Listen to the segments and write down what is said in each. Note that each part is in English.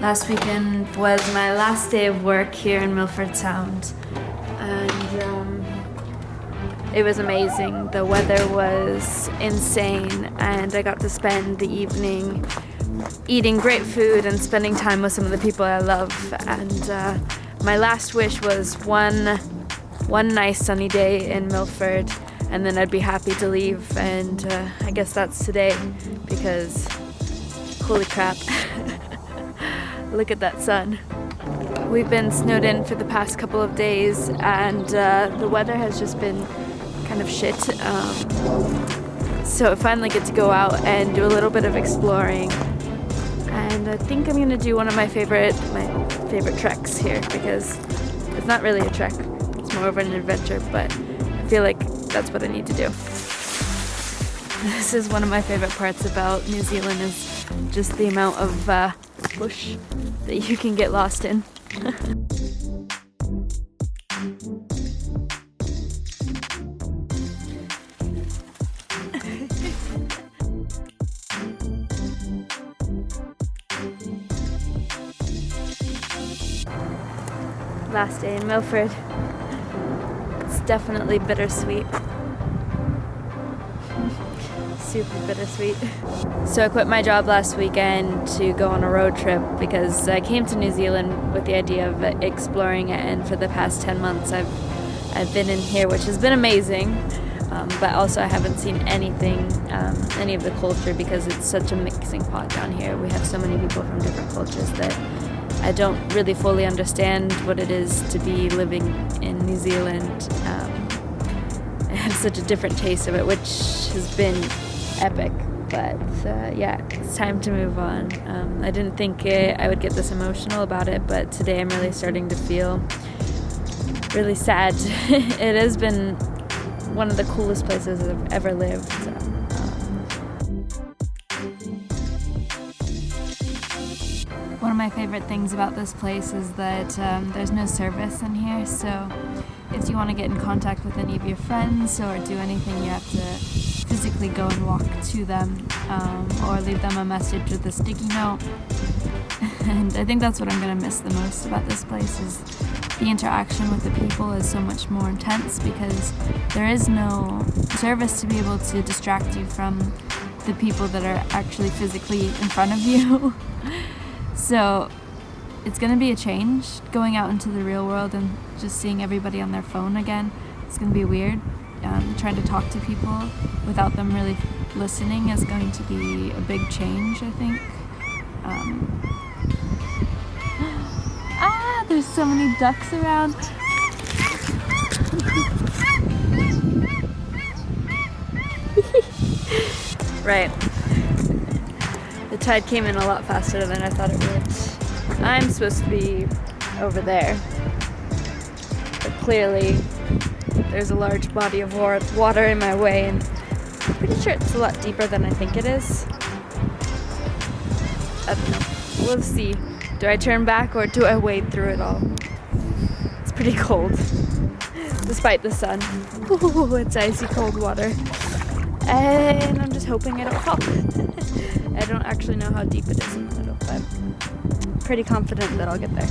Last weekend was my last day of work here in Milford Sound, and it was amazing. The weather was insane, and I got to spend the evening eating great food and spending time with some of the people I love. And my last wish was one nice sunny day in Milford, and then I'd be happy to leave. And I guess that's today, because holy crap. Look at that sun. We've been snowed in for the past couple of days, and the weather has just been kind of shit. So I finally get to go out and do a little bit of exploring. And I think I'm gonna do one of my favorite treks here, because it's not really a trek, it's more of an adventure, but I feel like that's what I need to do. This is one of my favorite parts about New Zealand, is just the amount of bush that you can get lost in. Last day in Milford. It's definitely bittersweet. Super bittersweet. So I quit my job last weekend to go on a road trip, because I came to New Zealand with the idea of exploring it, and for the past 10 months I've been in here, which has been amazing, but also I haven't seen anything, any of the culture, because it's such a mixing pot down here. We have so many people from different cultures that I don't really fully understand what it is to be living in New Zealand. I have such a different taste of it, which has been epic, but yeah, it's time to move on. I didn't think I would get this emotional about it, but today I'm really starting to feel really sad. It has been one of the coolest places I've ever lived. One of my favorite things about this place is that there's no service in here, so if you want to get in contact with any of your friends or do anything, you have to physically go and walk to them, or leave them a message with a sticky note. And I think that's what I'm going to miss the most about this place, is the interaction with the people is so much more intense, because there is no service to be able to distract you from the people that are actually physically in front of you. So it's going to be a change going out into the real world and just seeing everybody on their phone again. It's going to be weird. Trying to talk to people without them really listening is going to be a big change, I think. There's so many ducks around. Right. The tide came in a lot faster than I thought it would. I'm supposed to be over there, but clearly there's a large body of water in my way, and I'm pretty sure it's a lot deeper than I think it is. I don't know. We'll see. Do I turn back or do I wade through it all? It's pretty cold, despite the sun. Ooh, it's icy cold water. And I'm just hoping I don't fall. I don't actually know how deep it is in the middle, but I'm pretty confident that I'll get there.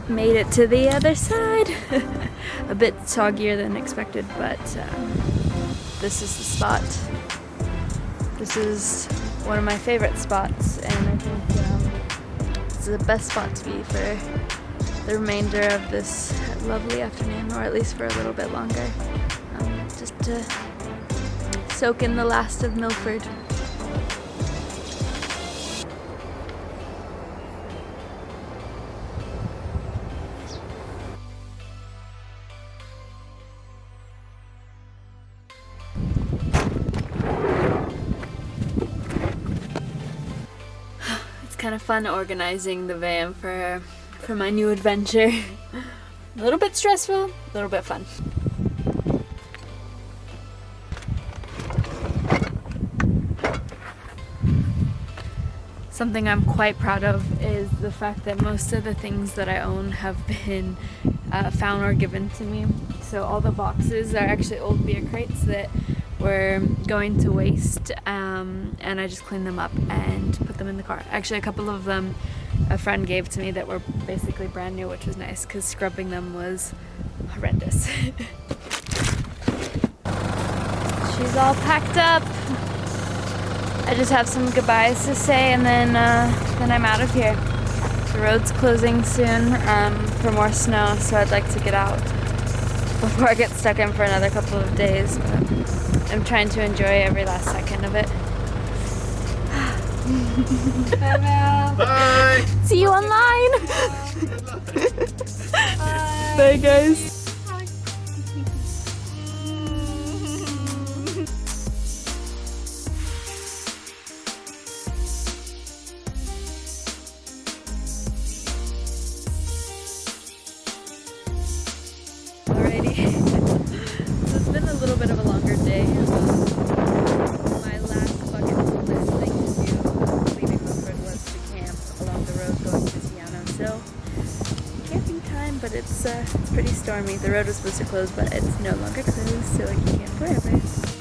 Made it to the other side. A bit soggier than expected, but this is the spot. This is one of my favorite spots, and I think it's the best spot to be for the remainder of this lovely afternoon, or at least for a little bit longer, just to soak in the last of Milford. Kind of fun organizing the van for my new adventure. A little bit stressful, a little bit fun. Something I'm quite proud of is the fact that most of the things that I own have been found or given to me. So all the boxes are actually old beer crates that were going to waste, and I just cleaned them up and put them in the car. Actually, a couple of them a friend gave to me that were basically brand new, which was nice because scrubbing them was horrendous. She's all packed up. I just have some goodbyes to say, and then I'm out of here. The road's closing soon for more snow, so I'd like to get out before I get stuck in for another couple of days. But I'm trying to enjoy every last second of it. Bye, Mel. Bye! See you online! Bye. Bye, guys. Alrighty, so it's been a little bit of a longer day. My last bucket list thing to do leaving Milford was to camp along the road going to Tiano. So camping time, but it's pretty stormy. The road was supposed to close, but it's no longer closed, so I can camp wherever.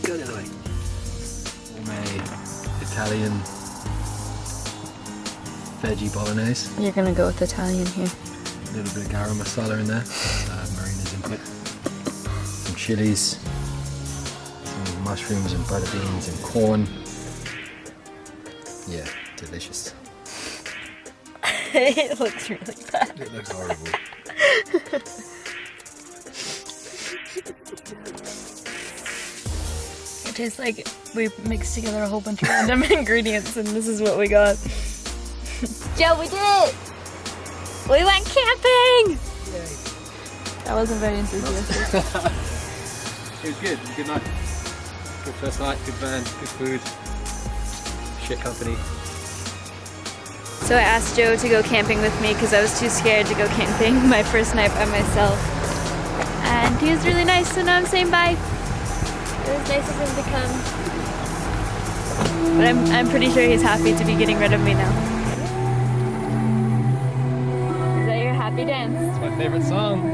Go this way. Homemade Italian veggie bolognese. You're gonna go with Italian here. A little bit of garam masala in there. Marina's input. Some chilies. Some mushrooms and butter beans and corn. Yeah, delicious. It looks really bad. It looks horrible. It tastes like we mixed together a whole bunch of random ingredients and this is what we got. Joe, we did it! We went camping! Yay. That wasn't very enthusiastic. It was good. It was a good night. Good first night, good band, good food, shit company. So I asked Joe to go camping with me because I was too scared to go camping my first night by myself. And he was really nice, so now I'm saying bye. It was nice of him to come. But I'm pretty sure he's happy to be getting rid of me now. Is that your happy dance? It's my favorite song.